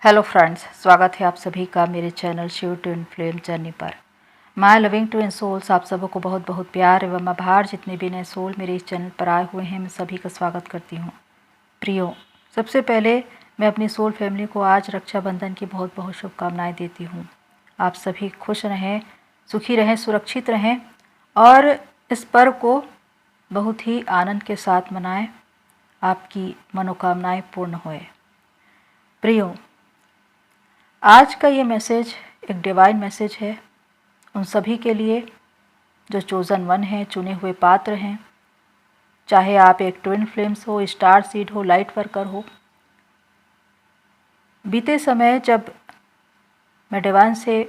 Hello friends, स्वागत है आप सभी का मेरे channel Shiv twin flame journey पर। माय लविंग ट्विन सोल्स, आप सबों को बहुत बहुत प्यार एवं आभार। जितने भी नए सोल मेरे इस चैनल पर आए हुए हैं, मैं सभी का स्वागत करती हूँ। प्रियो, सबसे पहले मैं अपनी सोल फैमिली को आज रक्षाबंधन की बहुत बहुत शुभकामनाएँ देती हूँ। आप सभी खुश रहें, सुखी रहें, सुरक्षित रहें और इस पर्व को बहुत ही आनंद के साथ मनाएं। आपकी मनोकामनाएँ पूर्ण होए। प्रियो, आज का ये मैसेज एक डिवाइन मैसेज है उन सभी के लिए जो चोज़न वन हैं, चुने हुए पात्र हैं। चाहे आप एक ट्विन फ्लेम्स हो, स्टार सीड हो, लाइट वर्कर हो। बीते समय जब मैं डिवाइन से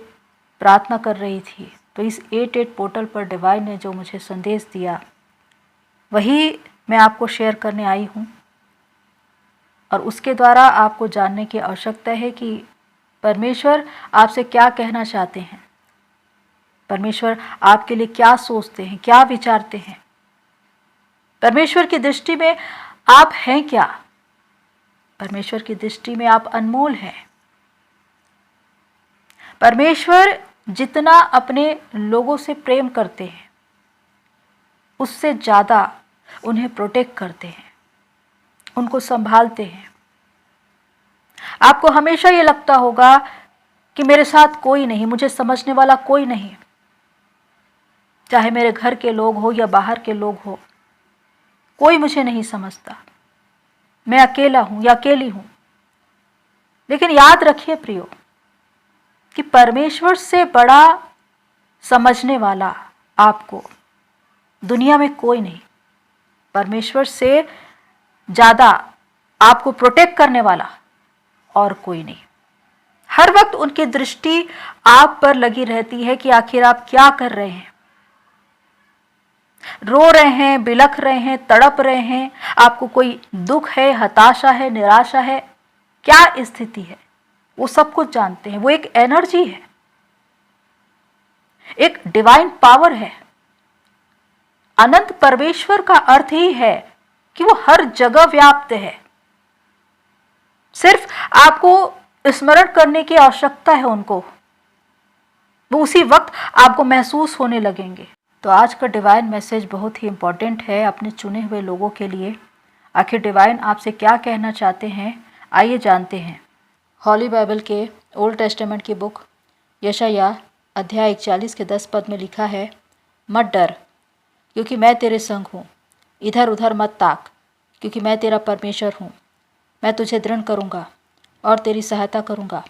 प्रार्थना कर रही थी तो इस 88 पोर्टल पर डिवाइन ने जो मुझे संदेश दिया वही मैं आपको शेयर करने आई हूँ। और उसके द्वारा आपको जानने की आवश्यकता है कि परमेश्वर आपसे क्या कहना चाहते हैं, परमेश्वर आपके लिए क्या सोचते हैं, क्या विचारते हैं। परमेश्वर की दृष्टि में आप हैं क्या? परमेश्वर की दृष्टि में आप अनमोल हैं। परमेश्वर जितना अपने लोगों से प्रेम करते हैं उससे ज़्यादा उन्हें प्रोटेक्ट करते हैं, उनको संभालते हैं। आपको हमेशा ये लगता होगा कि मेरे साथ कोई नहीं, मुझे समझने वाला कोई नहीं। चाहे मेरे घर के लोग हो या बाहर के लोग हो, कोई मुझे नहीं समझता, मैं अकेला हूं या अकेली हूं। लेकिन याद रखिए प्रियो कि परमेश्वर से बड़ा समझने वाला आपको दुनिया में कोई नहीं। परमेश्वर से ज़्यादा आपको प्रोटेक्ट करने वाला और कोई नहीं। हर वक्त उनकी दृष्टि आप पर लगी रहती है कि आखिर आप क्या कर रहे हैं। रो रहे हैं, बिलख रहे हैं, तड़प रहे हैं, आपको कोई दुख है, हताशा है, निराशा है, क्या स्थिति है, वो सब कुछ जानते हैं। वो एक एनर्जी है, एक डिवाइन पावर है। अनंत परमेश्वर का अर्थ ही है कि वो हर जगह व्याप्त है। सिर्फ आपको स्मरण करने की आवश्यकता है उनको, वो उसी वक्त आपको महसूस होने लगेंगे। तो आज का डिवाइन मैसेज बहुत ही इम्पॉर्टेंट है अपने चुने हुए लोगों के लिए। आखिर डिवाइन आपसे क्या कहना चाहते हैं, आइए जानते हैं। हॉली बाइबल के ओल्ड टेस्टामेंट की बुक यशायाह अध्याय 41 के 10 पद में लिखा है, मत डर क्योंकि मैं तेरे संग हूँ, इधर उधर मत ताक क्योंकि मैं तेरा परमेश्वर हूँ। मैं तुझे दृढ़ करूँगा और तेरी सहायता करूँगा,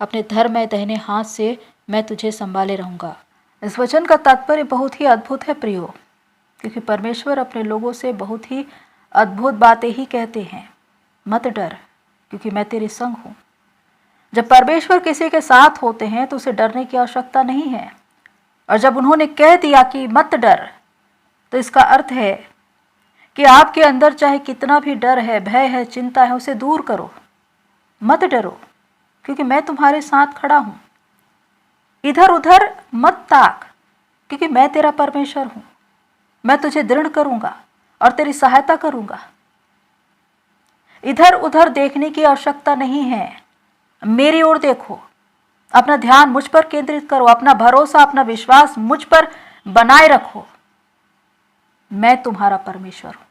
अपने धर्ममय दाहिने हाथ से मैं तुझे संभाले रहूँगा। इस वचन का तात्पर्य बहुत ही अद्भुत है प्रियो, क्योंकि परमेश्वर अपने लोगों से बहुत ही अद्भुत बातें ही कहते हैं। मत डर क्योंकि मैं तेरे संग हूँ। जब परमेश्वर किसी के साथ होते हैं तो उसे डरने की आवश्यकता नहीं है। और जब उन्होंने कह दिया कि मत डर, तो इसका अर्थ है कि आपके अंदर चाहे कितना भी डर है, भय है, चिंता है, उसे दूर करो। मत डरो क्योंकि मैं तुम्हारे साथ खड़ा हूं। इधर उधर मत ताक क्योंकि मैं तेरा परमेश्वर हूं। मैं तुझे दृढ़ करूंगा और तेरी सहायता करूंगा। इधर उधर देखने की आवश्यकता नहीं है, मेरी ओर देखो। अपना ध्यान मुझ पर केंद्रित करो, अपना भरोसा, अपना विश्वास मुझ पर बनाए रखो। मैं तुम्हारा परमेश्वर हूं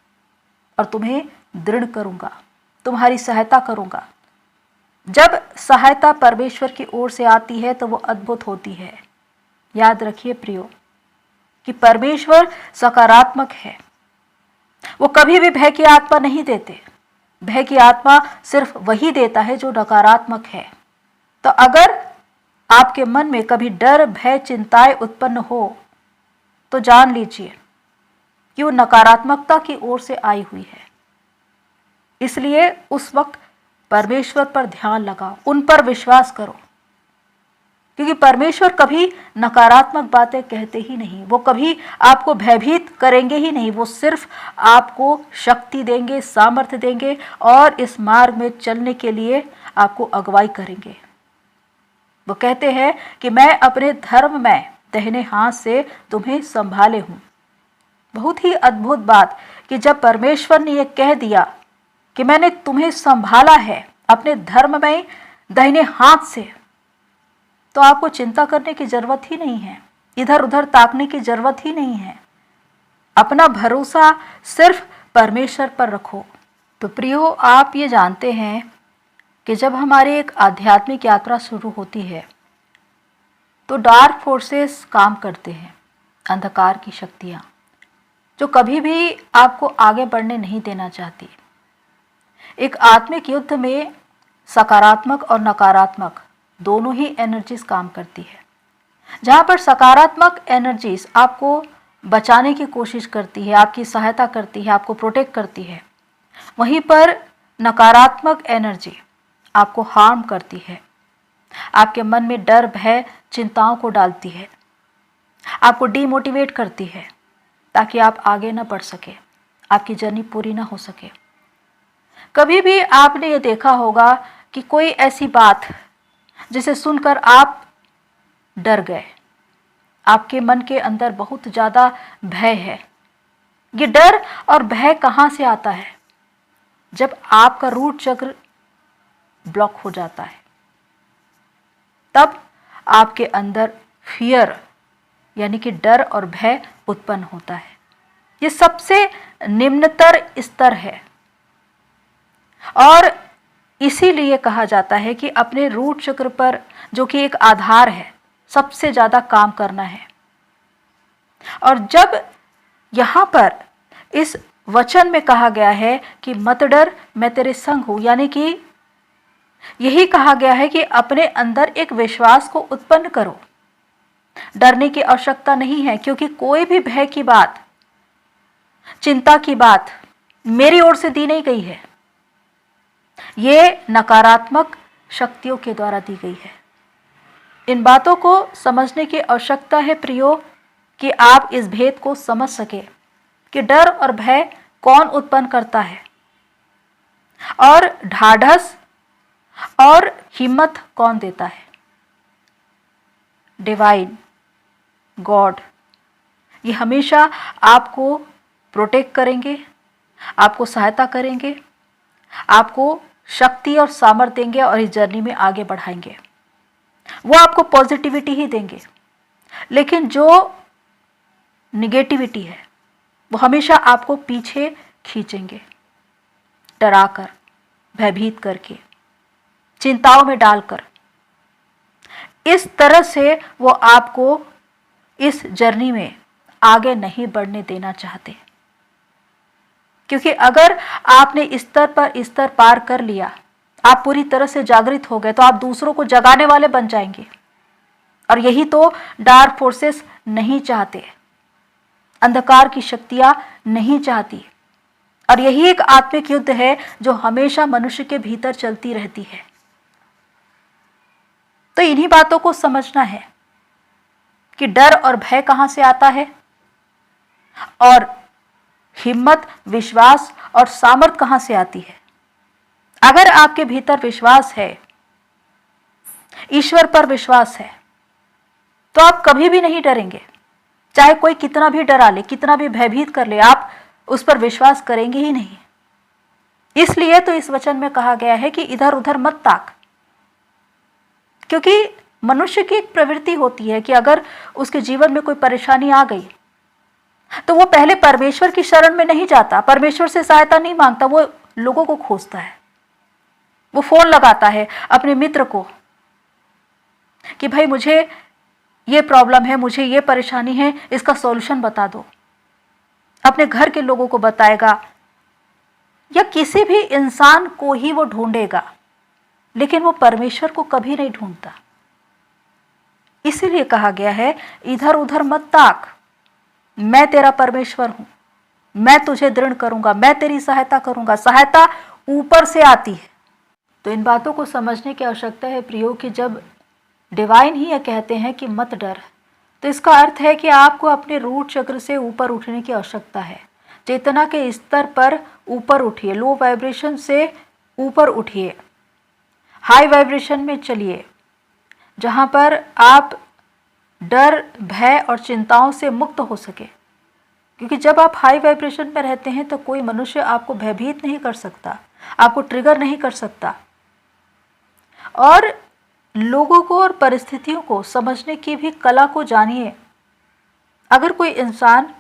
और तुम्हें दृढ़ करूंगा, तुम्हारी सहायता करूंगा। जब सहायता परमेश्वर की ओर से आती है तो वो अद्भुत होती है। याद रखिए प्रियो कि परमेश्वर सकारात्मक है। वो कभी भी भय की आत्मा नहीं देते। भय की आत्मा सिर्फ वही देता है जो नकारात्मक है। तो अगर आपके मन में कभी डर, भय, चिंताएं उत्पन्न हो तो जान लीजिए कि वो नकारात्मकता की ओर से आई हुई है। इसलिए उस वक्त परमेश्वर पर ध्यान लगाओ, उन पर विश्वास करो, क्योंकि परमेश्वर कभी नकारात्मक बातें कहते ही नहीं। वो कभी आपको भयभीत करेंगे ही नहीं। वो सिर्फ आपको शक्ति देंगे, सामर्थ्य देंगे और इस मार्ग में चलने के लिए आपको अगुवाई करेंगे। वो कहते हैं कि मैं अपने धर्म में दाहिने हाथ से तुम्हें संभाले हूं। बहुत ही अद्भुत बात कि जब परमेश्वर ने यह कह दिया कि मैंने तुम्हें संभाला है, अपने धर्म में दाहिने हाथ से, तो आपको चिंता करने की जरूरत ही नहीं है, इधर उधर ताकने की जरूरत ही नहीं है। अपना भरोसा सिर्फ परमेश्वर पर रखो। तो प्रियो, आप ये जानते हैं कि जब हमारी एक आध्यात्मिक यात्रा शुरू होती है तो डार्क फोर्सेस काम करते हैं, अंधकार की शक्तियाँ, जो कभी भी आपको आगे बढ़ने नहीं देना चाहती। एक आत्मिक युद्ध में सकारात्मक और नकारात्मक दोनों ही एनर्जीज काम करती है। जहाँ पर सकारात्मक एनर्जीज आपको बचाने की कोशिश करती है, आपकी सहायता करती है, आपको प्रोटेक्ट करती है, वहीं पर नकारात्मक एनर्जी आपको हार्म करती है, आपके मन में डर, भय, चिंताओं को डालती है, आपको डीमोटिवेट करती है, ताकि आप आगे न बढ़ सके, आपकी जर्नी पूरी ना हो सके। कभी भी आपने ये देखा होगा कि कोई ऐसी बात जिसे सुनकर आप डर गए, आपके मन के अंदर बहुत ज़्यादा भय है। ये डर और भय कहाँ से आता है? जब आपका रूट चक्र ब्लॉक हो जाता है, तब आपके अंदर फियर यानी कि डर और भय उत्पन्न होता है। ये सबसे निम्नतर स्तर है और इसीलिए कहा जाता है कि अपने रूट चक्र पर, जो कि एक आधार है, सबसे ज़्यादा काम करना है। और जब यहाँ पर इस वचन में कहा गया है कि मत डर, मैं तेरे संग हूँ, यानी कि यही कहा गया है कि अपने अंदर एक विश्वास को उत्पन्न करो। डरने की आवश्यकता नहीं है, क्योंकि कोई भी भय की बात, चिंता की बात मेरी ओर से दी नहीं गई है। ये नकारात्मक शक्तियों के द्वारा दी गई है। इन बातों को समझने की आवश्यकता है प्रियो, कि आप इस भेद को समझ सके कि डर और भय कौन उत्पन्न करता है और ढाढ़स और हिम्मत कौन देता है। डिवाइन गॉड, ये हमेशा आपको प्रोटेक्ट करेंगे, आपको सहायता करेंगे, आपको शक्ति और सामर्थ्य देंगे और इस जर्नी में आगे बढ़ाएंगे। वो आपको पॉजिटिविटी ही देंगे, लेकिन जो निगेटिविटी है वो हमेशा आपको पीछे खींचेंगे, डराकर, भयभीत करके, चिंताओं में डालकर। इस तरह से वो आपको इस जर्नी में आगे नहीं बढ़ने देना चाहते, क्योंकि अगर आपने स्तर पार कर लिया, आप पूरी तरह से जागृत हो गए, तो आप दूसरों को जगाने वाले बन जाएंगे। और यही तो डार्क फोर्सेस नहीं चाहते, अंधकार की शक्तियां नहीं चाहती। और यही एक आत्मिक युद्ध है जो हमेशा मनुष्य के भीतर चलती रहती है। तो इन्हीं बातों को समझना है कि डर और भय कहां से आता है और हिम्मत, विश्वास और सामर्थ कहां से आती है। अगर आपके भीतर विश्वास है, ईश्वर पर विश्वास है, तो आप कभी भी नहीं डरेंगे। चाहे कोई कितना भी डरा ले, कितना भी भयभीत कर ले, आप उस पर विश्वास करेंगे ही नहीं। इसलिए तो इस वचन में कहा गया है कि इधर उधर मत ताक, क्योंकि मनुष्य की एक प्रवृत्ति होती है कि अगर उसके जीवन में कोई परेशानी आ गई तो वो पहले परमेश्वर की शरण में नहीं जाता, परमेश्वर से सहायता नहीं मांगता, वो लोगों को खोजता है। वो फोन लगाता है अपने मित्र को कि भाई मुझे ये प्रॉब्लम है, मुझे ये परेशानी है, इसका सॉल्यूशन बता दो। अपने घर के लोगों को बताएगा या किसी भी इंसान को ही वो ढूंढेगा, लेकिन वो परमेश्वर को कभी नहीं ढूंढता। इसीलिए कहा गया है इधर उधर मत ताक, मैं तेरा परमेश्वर हूं, मैं तुझे दृढ़ करूंगा, मैं तेरी सहायता करूंगा। सहायता ऊपर से आती है। तो इन बातों को समझने की आवश्यकता है प्रियो, कि जब डिवाइन ही ये कहते हैं कि मत डर, तो इसका अर्थ है कि आपको अपने रूट चक्र से ऊपर उठने की आवश्यकता है। चेतना के स्तर पर ऊपर उठिए, लो वाइब्रेशन से ऊपर उठिए, हाई वाइब्रेशन में चलिए, जहाँ पर आप डर, भय और चिंताओं से मुक्त हो सके। क्योंकि जब आप हाई वाइब्रेशन में रहते हैं तो कोई मनुष्य आपको भयभीत नहीं कर सकता, आपको ट्रिगर नहीं कर सकता। और लोगों को और परिस्थितियों को समझने की भी कला को जानिए। अगर कोई इंसान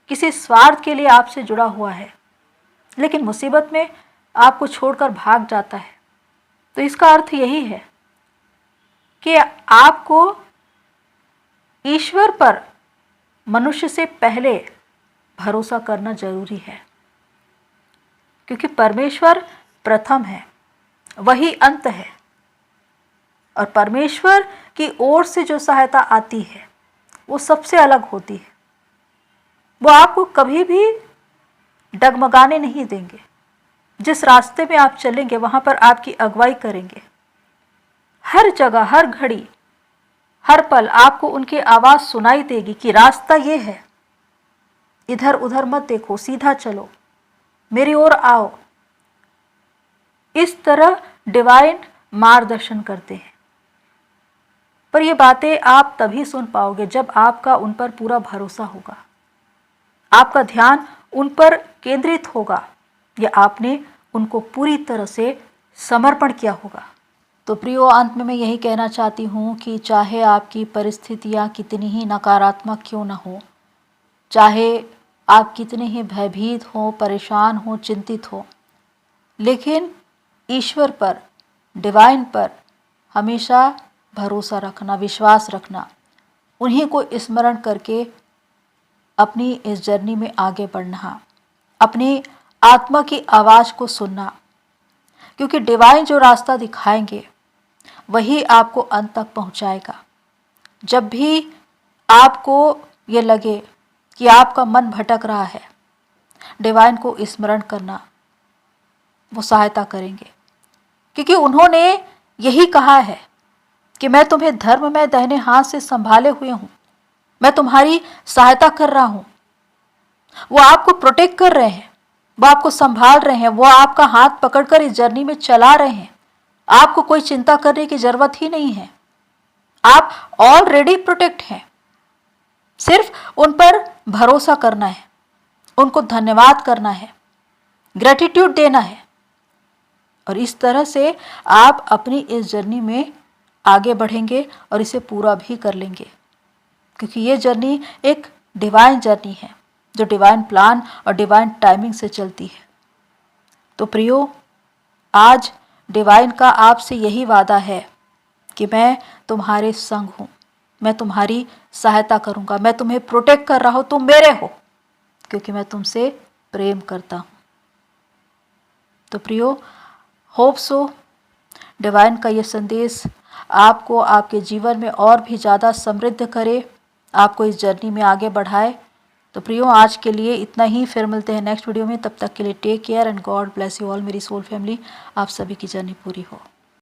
किसी स्वार्थ के लिए आपसे जुड़ा हुआ है लेकिन मुसीबत में आपको छोड़कर भाग जाता है, तो इसका अर्थ यही है कि आपको ईश्वर पर मनुष्य से पहले भरोसा करना जरूरी है, क्योंकि परमेश्वर प्रथम है, वही अंत है। और परमेश्वर की ओर से जो सहायता आती है वो सबसे अलग होती है। वो आपको कभी भी डगमगाने नहीं देंगे। जिस रास्ते में आप चलेंगे वहां पर आपकी अगुवाई करेंगे। हर जगह, हर घड़ी, हर पल आपको उनकी आवाज सुनाई देगी कि रास्ता ये है, इधर उधर मत देखो, सीधा चलो, मेरी ओर आओ। इस तरह डिवाइन मार्गदर्शन करते हैं। पर ये बातें आप तभी सुन पाओगे जब आपका उन पर पूरा भरोसा होगा, आपका ध्यान उन पर केंद्रित होगा या आपने उनको पूरी तरह से समर्पण किया होगा। तो प्रियो, अंत में मैं यही कहना चाहती हूँ कि चाहे आपकी परिस्थितियाँ कितनी ही नकारात्मक क्यों न हो, चाहे आप कितने ही भयभीत हो, परेशान हो, चिंतित हो, लेकिन ईश्वर पर, डिवाइन पर हमेशा भरोसा रखना, विश्वास रखना, उन्हीं को स्मरण करके अपनी इस जर्नी में आगे बढ़ना, अपनी आत्मा की आवाज़ को सुनना, क्योंकि डिवाइन जो रास्ता दिखाएंगे वही आपको अंत तक पहुंचाएगा। जब भी आपको ये लगे कि आपका मन भटक रहा है, डिवाइन को स्मरण करना, वो सहायता करेंगे, क्योंकि उन्होंने यही कहा है कि मैं तुम्हें धर्म में दाहिने हाथ से संभाले हुए हूं, मैं तुम्हारी सहायता कर रहा हूं। वो आपको प्रोटेक्ट कर रहे हैं, वो आपको संभाल रहे हैं, वो आपका हाथ पकड़कर इस जर्नी में चला रहे हैं। आपको कोई चिंता करने की जरूरत ही नहीं है, आप ऑलरेडी प्रोटेक्ट हैं। सिर्फ उन पर भरोसा करना है, उनको धन्यवाद करना है, ग्रेटिट्यूड देना है, और इस तरह से आप अपनी इस जर्नी में आगे बढ़ेंगे और इसे पूरा भी कर लेंगे, क्योंकि ये जर्नी एक डिवाइन जर्नी है जो डिवाइन प्लान और डिवाइन टाइमिंग से चलती है। तो प्रियो, आज डिवाइन का आपसे यही वादा है कि मैं तुम्हारे संग हूँ, मैं तुम्हारी सहायता करूँगा, मैं तुम्हें प्रोटेक्ट कर रहा हूँ, तुम मेरे हो, क्योंकि मैं तुमसे प्रेम करता हूँ। तो प्रियो, होप सो डिवाइन का ये संदेश आपको आपके जीवन में और भी ज़्यादा समृद्ध करे, आपको इस जर्नी में आगे बढ़ाए। तो प्रियो, आज के लिए इतना ही, फिर मिलते हैं नेक्स्ट वीडियो में। तब तक के लिए take care and God bless you all मेरी सोल फैमिली। आप सभी की जर्नी पूरी हो।